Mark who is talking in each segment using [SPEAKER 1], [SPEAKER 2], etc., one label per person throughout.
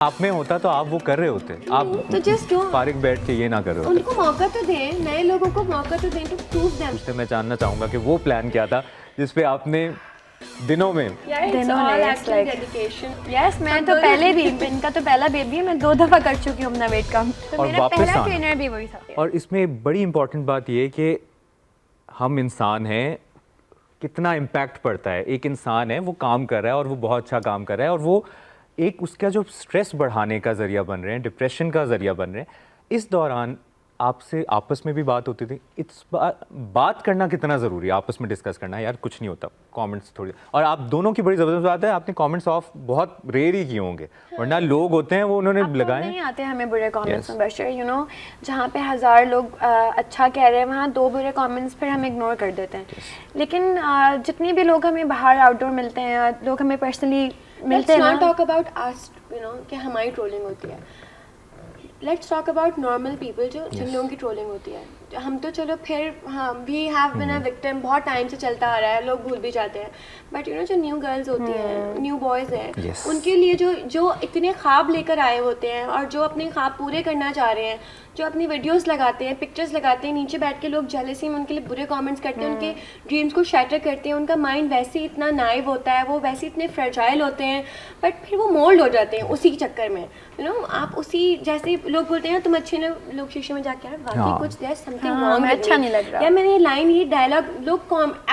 [SPEAKER 1] आप में होता तो आप वो कर रहे होते। आप
[SPEAKER 2] तो जस्ट डू,
[SPEAKER 1] फारिग बैठ के ये ना कर रहे होते।
[SPEAKER 2] उनको मौका तो दें, नए लोगों को मौका तो दें टू प्रूव देम।
[SPEAKER 1] उससे मैं जानना चाहूँगा कि वो प्लान क्या था जिस पे आपने दिनों में
[SPEAKER 2] यस, मैं तो पहले भी, इनका तो पहला बेबी है, मैं 2 दफ़ा कर चुकी हूँ अपना वेट कम, तो
[SPEAKER 1] और
[SPEAKER 2] मेरा
[SPEAKER 1] वापस
[SPEAKER 2] पहला
[SPEAKER 1] आना।
[SPEAKER 2] ट्रेनर भी वही था।
[SPEAKER 1] और इसमें बड़ी इंपॉर्टेंट बात ये है कि हम इंसान हैं, कितना इम्पैक्ट पड़ता है। एक इंसान है, वो काम कर रहा है और वो बहुत अच्छा काम कर रहा है और वो एक उसका जो स्ट्रेस बढ़ाने का ज़रिया बन रहे हैं, डिप्रेशन का ज़रिया बन रहे हैं। इस दौरान आपसे आपस में भी बात होती थी। बात करना कितना ज़रूरी है, आपस में डिस्कस करना। यार कुछ नहीं होता, कमेंट्स थोड़ी। और आप दोनों की बड़ी ज़बरदस्त बात है, आपने कमेंट्स ऑफ बहुत रेयर ही किए होंगे, वरना लोग होते हैं वो उन्होंने लगाए
[SPEAKER 2] नहीं आते हमें बुरे कमेंट्स में बशर, यू नो, जहाँ पे 1000 लोग अच्छा कह रहे हैं, वहाँ 2 बुरे कमेंट्स फिर हम इग्नोर कर देते हैं। लेकिन जितनी भी लोग हमें बाहर आउटडोर मिलते हैं, लोग हमें पर्सनली मिलते हैं,
[SPEAKER 3] Let's not talk about us, you know, कि हमारी ट्रोलिंग होती है। Let's talk about normal people जिन लोगों की ट्रोलिंग होती है। हम तो चलो फिर, हाँ, we have been a victim, बहुत टाइम से चलता आ रहा है, लोग भूल भी जाते हैं। बट यू नो, जो न्यू गर्ल्स होती हैं, न्यू बॉयज़ हैं, उनके लिए जो इतने ख्वाब लेकर आए होते हैं और जो अपने ख्वाब पूरे करना चाह रहे हैं, जो अपनी वीडियोस लगाते हैं, पिक्चर्स लगाते हैं, नीचे बैठ के लोग जेलसी में उनके लिए बुरे कमेंट्स करते हैं, उनके ड्रीम्स को शैटर करते हैं। उनका माइंड वैसे ही इतना नाइव होता है, वो वैसे इतने फ्रेजाइल होते हैं, बट फिर वो मोल्ड हो जाते हैं उसी चक्कर में। यू नो, आप उसी, जैसे लोग बोलते हैं तुम अच्छे ना, लोग शीशे में जाके, यार वाकई कुछ देयर समथिंग रॉन्ग,
[SPEAKER 2] अच्छा नहीं लग रहा।
[SPEAKER 3] यार मैंने ये लाइन, ये डायलॉग, लोग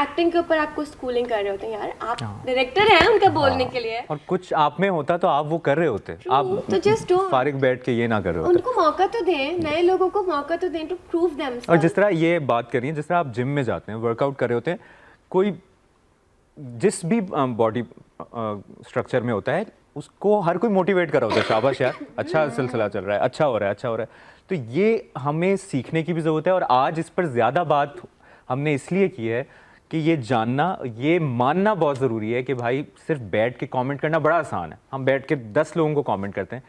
[SPEAKER 3] एक्टिंग के ऊपर आपको स्कूलिंग कर रहे होते हैं। यार आप डायरेक्टर हैं उनका बोलने के लिए,
[SPEAKER 1] और कुछ आप में होता तो आप वो कर रहे होते। आप
[SPEAKER 3] तो जस्ट डू,
[SPEAKER 1] फारिग बैठ के ये ना कर रहे होते।
[SPEAKER 3] उनको मौका तो दें, नए लोगों को मौका तो दें टू प्रूव देम।
[SPEAKER 1] और जिस तरह ये बात करिए, जिस तरह आप जिम में जाते हैं, वर्कआउट कर रहे होते हैं, कोई जिस भी बॉडी स्ट्रक्चर में होता है, उसको हर कोई मोटिवेट कर रहा होता है, शाबाश यार, अच्छा सिलसिला चल रहा है, अच्छा हो रहा है, अच्छा हो रहा है। तो ये हमें सीखने की भी ज़रूरत है। और आज इस पर ज़्यादा बात हमने इसलिए की है कि ये जानना, ये मानना बहुत ज़रूरी है कि भाई सिर्फ बैठ के कमेंट करना बड़ा आसान है। हम बैठ के 10 लोगों को कमेंट करते हैं,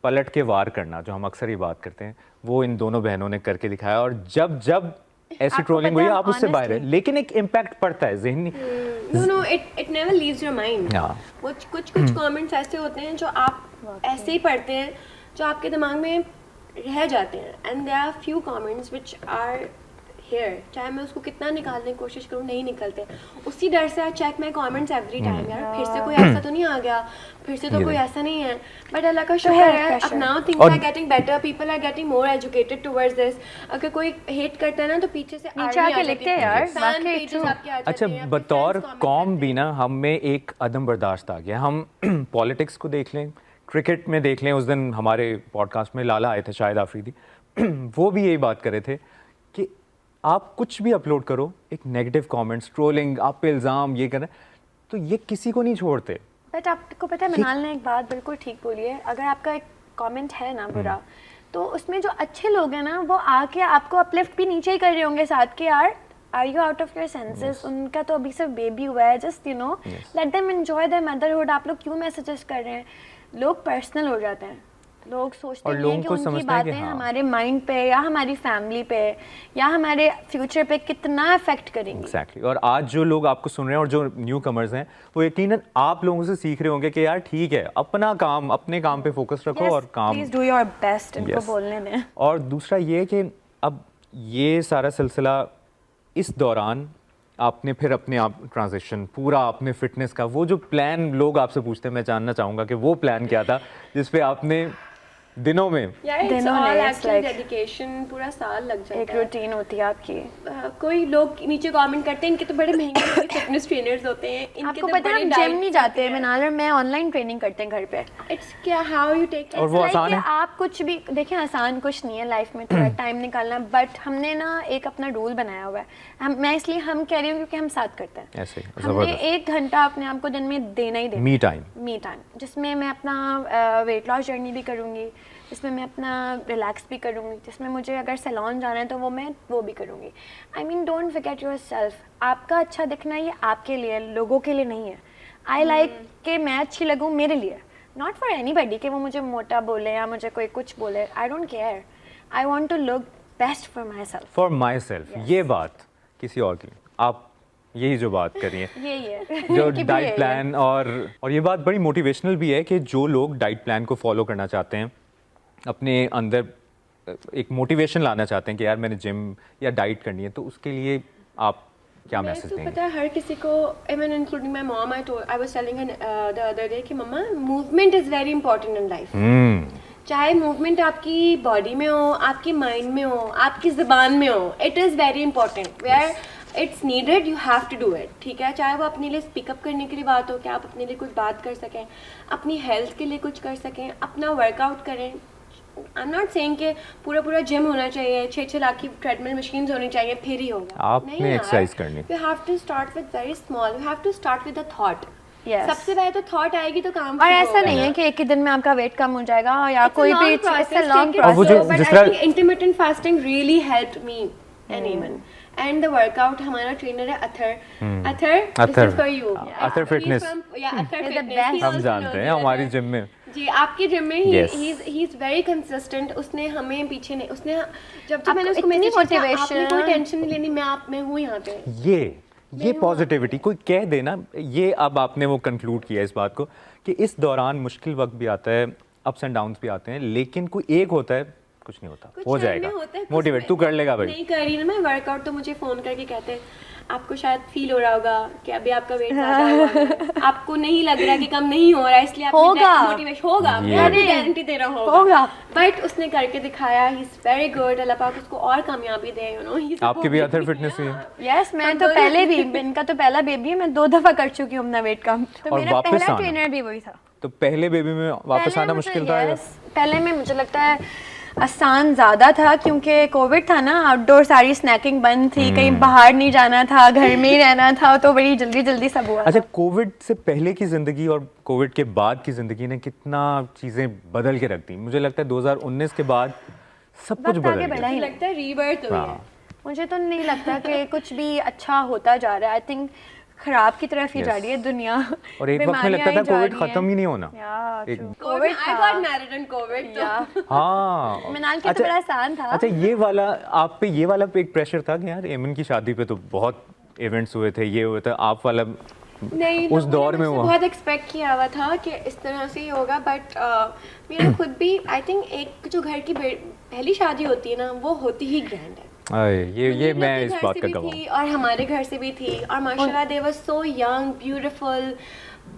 [SPEAKER 1] पलट के वार करना, जो हम अक्सर ही बात करते हैं, वो इन दोनों बहनों ने करके दिखाया। और जब जब ऐसी ट्रोलिंग हुई, आप उससे बाहर है, लेकिन एक इम्पैक्ट पड़ता है ज़हनी।
[SPEAKER 3] No, it never leaves your mind. कुछ कमेंट्स ऐसे होते हैं जो आप ऐसे ही पढ़ते हैं, जो आपके दिमाग में रह जाते हैं। And there are few comments which are here, चाहे मैं उसको कितना निकालने की कोशिश करूँ, नहीं निकलते। उसी डर से I check my comments every time, यार फिर से कोई ऐसा तो नहीं आ गया, फिर से तो कोई ऐसा नहीं है। बट अल्लाह का शुक्र है, अब now things are getting better, people are getting more educated towards this. अगर कोई हेट करता है ना, तो पीछे से
[SPEAKER 2] नीचे आके लिखते हैं यार,
[SPEAKER 3] फैन पेजेस आपके आ जाते
[SPEAKER 1] अच्छा,
[SPEAKER 3] हैं।
[SPEAKER 1] बतौर कौम भी ना, हम में एक अदम बर्दाश्त आ गया। हम पॉलिटिक्स को देख लें, क्रिकेट में देख लें। उस दिन हमारे पॉडकास्ट में लाला आए थे, शाहिद आफरीदी, वो भी यही बात कर रहे थे कि आप कुछ भी अपलोड करो, एक नेगेटिव कमेंट्स, ट्रोलिंग, आप पे इल्ज़ाम, ये कर रहे हैं, तो ये किसी को नहीं छोड़ते।
[SPEAKER 2] बट आपको पता है, मिनाल ने एक बात बिल्कुल ठीक बोली है। अगर आपका एक कमेंट है ना बुरा, तो उसमें जो अच्छे लोग हैं ना, वो आके आपको अपलिफ्ट भी नीचे ही कर रहे होंगे साथ के, यार are you out of your senses, उनका तो अभी सिर्फ बेबी हुआ है, just you know let them enjoy their motherhood. आप लोग क्यों मैसेजेस कर रहे हैं? लोग पर्सनल हो जाते हैं, लोग सोचते हैं कि उनकी बातें हमारे माइंड पे या हमारी फैमिली पे या हमारे फ्यूचर पे कितना इफेक्ट करेंगी।
[SPEAKER 1] एग्जैक्टली। और आज जो लोग आपको सुन रहे हैं और जो न्यू कमर्स हैं, वो यकीनन आप लोगों से सीख रहे होंगे कि यार ठीक है, अपना काम, अपने काम पे फोकस रखो और काम,
[SPEAKER 2] प्लीज डू योर बेस्ट, इनको बोलने दें।
[SPEAKER 1] और दूसरा ये कि अब ये सारा सिलसिला, इस दौरान आपने फिर अपने आप ट्रांजिशन पूरा, अपने फिटनेस का वो जो प्लान लोग आपसे पूछते हैं, मैं जानना चाहूँगा कि वो प्लान क्या था जिस पे आपने दिनों में
[SPEAKER 3] डेडिकेशन, पूरा साल लग जाता है।
[SPEAKER 2] एक रूटीन होती है आपकी।
[SPEAKER 3] कोई लोग नीचे कमेंट करते हैं, इनके तो बड़े महंगे फिटनेस ट्रेनर्स होते हैं, इनके
[SPEAKER 2] आपको
[SPEAKER 3] तो
[SPEAKER 2] पता है हम जिम नहीं जाते, मिनाल और मैं ऑनलाइन ट्रेनिंग करते हैं घर पे।
[SPEAKER 3] इट्स क्या, हाउ यू टेक,
[SPEAKER 1] और वो आसान है।
[SPEAKER 2] आप कुछ भी देखें, आसान कुछ नहीं है लाइफ में, थोड़ा टाइम निकालना। बट हमने ना एक अपना रूल बनाया हुआ है, मैं इसलिए हम कह रही हूँ क्योंकि हम साथ करते हैं।
[SPEAKER 1] ऐसे
[SPEAKER 2] हमने 1 घंटा अपने आप को दिन में देना ही देना,
[SPEAKER 1] मी टाइम,
[SPEAKER 2] जिसमें मैं अपना वेट लॉस जर्नी भी करूँगी, जिसमें मैं अपना रिलैक्स भी करूँगी, जिसमें मुझे अगर सैलून जाना है तो वो भी करूँगी। I mean don't forget yourself. आपका अच्छा दिखना ये आपके लिए, लोगों के लिए नहीं है। आई लाइक कि मैं अच्छी लगूँ मेरे लिए, नॉट फॉर एनीबॉडी कि वो मुझे मोटा बोले या मुझे कोई कुछ बोले। I don't care, I want to look best for myself.
[SPEAKER 1] ये बात किसी और की, आप यही जो बात करी है
[SPEAKER 2] यही है
[SPEAKER 1] जो
[SPEAKER 2] कि भी
[SPEAKER 1] डाइट
[SPEAKER 2] यही है।
[SPEAKER 1] प्लान और ये बात बड़ी मोटिवेशनल भी है कि जो लोग डाइट प्लान को फॉलो करना चाहते हैं, अपने अंदर एक मोटिवेशन लाना चाहते हैं कि यार मैंने जिम या डाइट करनी है, तो उसके लिए आप क्या
[SPEAKER 3] मैं
[SPEAKER 1] मैसेज
[SPEAKER 3] तो
[SPEAKER 1] देंगे?
[SPEAKER 3] पता है हर किसी को, even including my mom, I was telling the other day कि मम्मा movement is very important in life. चाहे मूवमेंट आपकी बॉडी में हो, आपकी माइंड में हो, आपकी ज़बान में हो, it is very important. Where it's needed you have to do it, ठीक है। चाहे वो अपने लिए स्पीकअप करने के लिए बात हो कि आप अपने लिए कुछ बात कर सकें, अपनी हेल्थ के लिए कुछ कर सकें, अपना वर्कआउट करें। आई एम नॉट सेइंग कि पूरा जिम होना चाहिए, 6 लाख की ट्रेडमिल मशीन्स होनी चाहिए फिर ही होगा।
[SPEAKER 1] आपने एक्सरसाइज करनी।
[SPEAKER 3] You have to start with very small, you have to start with a thought.
[SPEAKER 2] Yes.
[SPEAKER 3] सबसे पहले तो थॉट आएगी तो काम
[SPEAKER 2] और
[SPEAKER 3] शुरू
[SPEAKER 2] ऐसा
[SPEAKER 3] होगा।
[SPEAKER 2] नहीं है कि एक ही दिन में आपका वेट कम हो जाएगा या
[SPEAKER 3] It's a
[SPEAKER 2] कोई
[SPEAKER 3] long
[SPEAKER 2] भी
[SPEAKER 3] process,
[SPEAKER 2] it's a long
[SPEAKER 3] take it
[SPEAKER 1] और वो जो
[SPEAKER 3] slow, but
[SPEAKER 1] जिस
[SPEAKER 3] I
[SPEAKER 1] तरह-
[SPEAKER 3] think intermittent fasting really helped me and Eamon. And the workout, हमारा ट्रेनर है Athar. Athar, this
[SPEAKER 1] Athar.
[SPEAKER 3] is for you.
[SPEAKER 1] Athar
[SPEAKER 3] He's
[SPEAKER 1] fitness।
[SPEAKER 3] from- yeah, Athar
[SPEAKER 2] He's the
[SPEAKER 3] fitness.
[SPEAKER 2] best.
[SPEAKER 3] He
[SPEAKER 1] हम
[SPEAKER 3] also
[SPEAKER 1] जानते
[SPEAKER 3] knows
[SPEAKER 1] हैं
[SPEAKER 3] it,
[SPEAKER 1] हमारी
[SPEAKER 3] Athar.
[SPEAKER 1] Gym में।
[SPEAKER 3] जी, आपके जिम में
[SPEAKER 1] Yes.
[SPEAKER 3] he is very consistent। उसने हमें पीछे नहीं, उसने जब
[SPEAKER 2] आपको
[SPEAKER 3] मैंने उसको
[SPEAKER 2] इतनी
[SPEAKER 3] मैसेज किया आपने
[SPEAKER 2] motivation-
[SPEAKER 3] कोई टेंशन नहीं लेनी, मैं हूँ यहाँ पे।
[SPEAKER 1] ये पॉजिटिविटी कोई कह देना, ये अब आपने वो कंक्लूड किया इस बात को कि इस दौरान मुश्किल वक्त भी आता है, अप्स एंड डाउन्स भी आते हैं, लेकिन कोई एक होता है कुछ नहीं होता,
[SPEAKER 3] कुछ
[SPEAKER 1] हो
[SPEAKER 3] टाइम
[SPEAKER 1] जाएगा।
[SPEAKER 3] में होता है, कुछ
[SPEAKER 1] मोटिवेट
[SPEAKER 3] में-
[SPEAKER 1] तू कर लेगा भाई।
[SPEAKER 3] नहीं कर रही ना मैं वर्कआउट, तो मुझे फोन करके कहते हैं आपको शायद फील हो रहा होगा कि अभी आपका वेट ज्यादा हुआ है, आपको नहीं लग रहा कि कम नहीं हो रहा है, इसलिए
[SPEAKER 2] होगा।
[SPEAKER 3] मोटिवेशन होगा,
[SPEAKER 1] ये-
[SPEAKER 3] मैं भी गारंटी दे रहा हूँ
[SPEAKER 2] होगा।
[SPEAKER 3] बट उसने करके दिखाया, ही इज वेरी गुड। अल्लाह पाक उसको और कामयाबी दे, यू नो।
[SPEAKER 1] आपकी भी अथर फिटनेस हुई है?
[SPEAKER 2] यस, मैं
[SPEAKER 3] हम
[SPEAKER 2] तो
[SPEAKER 3] दोनों-
[SPEAKER 2] पहले भी, इनका तो पहला बेबी है, मैं 2 दफा कर चुकी हूँ अपना वेट कम, तो
[SPEAKER 1] और
[SPEAKER 2] मेरा
[SPEAKER 1] वापस
[SPEAKER 2] पहला
[SPEAKER 1] आना।
[SPEAKER 2] ट्रेनर भी वही था।
[SPEAKER 1] तो पहले बेबी में वापस
[SPEAKER 2] पहले
[SPEAKER 1] आना
[SPEAKER 2] मुझे-
[SPEAKER 1] मुश्किल था या?
[SPEAKER 2] yes, पहले में मुझे लगता है आसान ज़्यादा था क्योंकि कोविड था ना, आउटडोर सारी स्नैकिंग बंद थी, कहीं बाहर नहीं जाना था, घर में ही रहना था, तो बड़ी जल्दी सब हुआ
[SPEAKER 1] अच्छा,
[SPEAKER 2] था।
[SPEAKER 1] कोविड से पहले की ज़िंदगी और कोविड के बाद की ज़िंदगी ने कितना चीज़ें बदल के रख दी। मुझे लगता है 2019 के बाद सब कुछ
[SPEAKER 2] वक्त आगे
[SPEAKER 1] बदल
[SPEAKER 2] बढ़ा
[SPEAKER 1] गया।
[SPEAKER 2] ही
[SPEAKER 3] मुझे लगता है रीबर्थ हुई है।
[SPEAKER 1] हाँ।
[SPEAKER 2] मुझे तो नहीं लगता कि कुछ भी अच्छा होता जा रहा है। आई थिंक खराब की तरफ ही जा रही है दुनिया।
[SPEAKER 1] और एक वक्त में लगता था कोविड खत्म ही नहीं होना।
[SPEAKER 2] एक
[SPEAKER 3] Covid, I got married in Covid, तो
[SPEAKER 1] हाँ,
[SPEAKER 2] मिनाल के तो बड़ा आसान था।
[SPEAKER 1] अच्छा, ये वाला आप पे, ये वाला पे एक प्रेशर था कि यार एमन की शादी पे तो बहुत इवेंट्स हुए थे, ये हुए थे, आप वाला
[SPEAKER 3] नहीं,
[SPEAKER 1] उस
[SPEAKER 3] लोगों
[SPEAKER 1] दौर
[SPEAKER 3] ने
[SPEAKER 1] में
[SPEAKER 3] मुझसे
[SPEAKER 1] हुआ।
[SPEAKER 3] बहुत एक्सपेक्ट किया हुआ था कि इस तरह से ही होगा, बट मेरा खुद भी, आई थिंक एक जो घर की पहली शादी होती है ना, वो होती ही ग्रैंड है।
[SPEAKER 1] ये
[SPEAKER 3] मुनीब लोग
[SPEAKER 1] मैं
[SPEAKER 3] के
[SPEAKER 1] इस
[SPEAKER 3] घर
[SPEAKER 1] बात
[SPEAKER 3] से
[SPEAKER 1] का
[SPEAKER 3] भी
[SPEAKER 1] गवाह
[SPEAKER 3] थी और हमारे घर से भी थी, और माशाल्लाह they were so young, beautiful,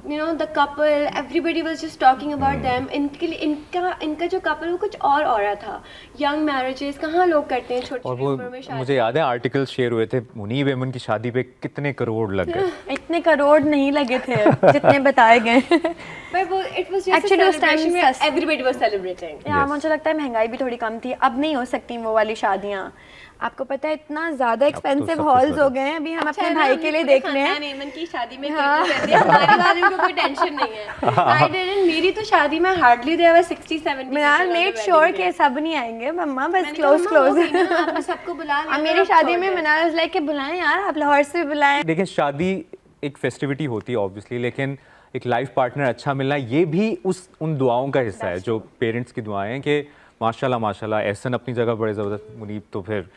[SPEAKER 3] you know, the couple, everybody was just talking about them. इनके लिए इनका जो कपल वो कुछ और रहा था। यंग मैरिजेस कहाँ लोग करते हैं छोटी
[SPEAKER 1] और
[SPEAKER 3] छोटी
[SPEAKER 1] वो
[SPEAKER 3] उम्र में शादी।
[SPEAKER 1] मुझे याद है आर्टिकल्स शेयर हुए थे, मुनीब एमन की शादी पे कितने करोड़ लग गए।
[SPEAKER 2] इतने करोड़ नहीं लगे थे जितने बताए गए।
[SPEAKER 3] But वो it was just
[SPEAKER 2] Actually,
[SPEAKER 3] a
[SPEAKER 2] उस time
[SPEAKER 3] celebration where
[SPEAKER 2] sauce-
[SPEAKER 3] everybody was celebrating.
[SPEAKER 2] यार
[SPEAKER 1] Yes.
[SPEAKER 2] मुझे लगता है महंगाई भी थोड़ी कम थी, अब नहीं हो सकती वो वाली शादियाँ। आपको पता है इतना ज्यादा एक्सपेंसिव
[SPEAKER 1] सब
[SPEAKER 2] हॉल्स
[SPEAKER 1] कुछ
[SPEAKER 2] हो गए हैं, अभी हम
[SPEAKER 3] अच्छा
[SPEAKER 2] अपने
[SPEAKER 3] है ना,
[SPEAKER 2] भाई
[SPEAKER 3] हमने
[SPEAKER 2] के लिए
[SPEAKER 3] पूरे
[SPEAKER 2] देख रहे
[SPEAKER 3] खानदान
[SPEAKER 2] हैं।
[SPEAKER 3] एमन की शादी में केक करते हैं, हमारे वालों को कोई टेंशन नहीं है। I didn't, मेरी तो शादी में हार्डली देयर वर 60-70
[SPEAKER 2] मिनाल मेक श्योर के सब नहीं आएंगे, मम्मा बस क्लोज
[SPEAKER 3] आप सबको बुला लिया,
[SPEAKER 2] अब मेरी शादी में मिनाल वाज लाइक कि बुलाएं यार, आप लाहौर से भी बुलाएं।
[SPEAKER 1] देखिए, शादी एक फेस्टिविटी होती है ऑब्वियसली, लेकिन एक लाइफ पार्टनर अच्छा मिलना ये भी उन दुआओं का हिस्सा है जो पेरेंट्स की दुआएं हैं कि माशाल्लाह माशाल्लाह। एहसन अपनी जगह बड़े ज़बरदस्त, मुनीब तो फिर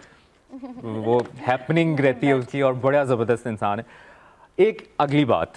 [SPEAKER 1] वो हैपनिंग रहती है उसकी, और बड़ा ज़बरदस्त इंसान है। एक अगली बात,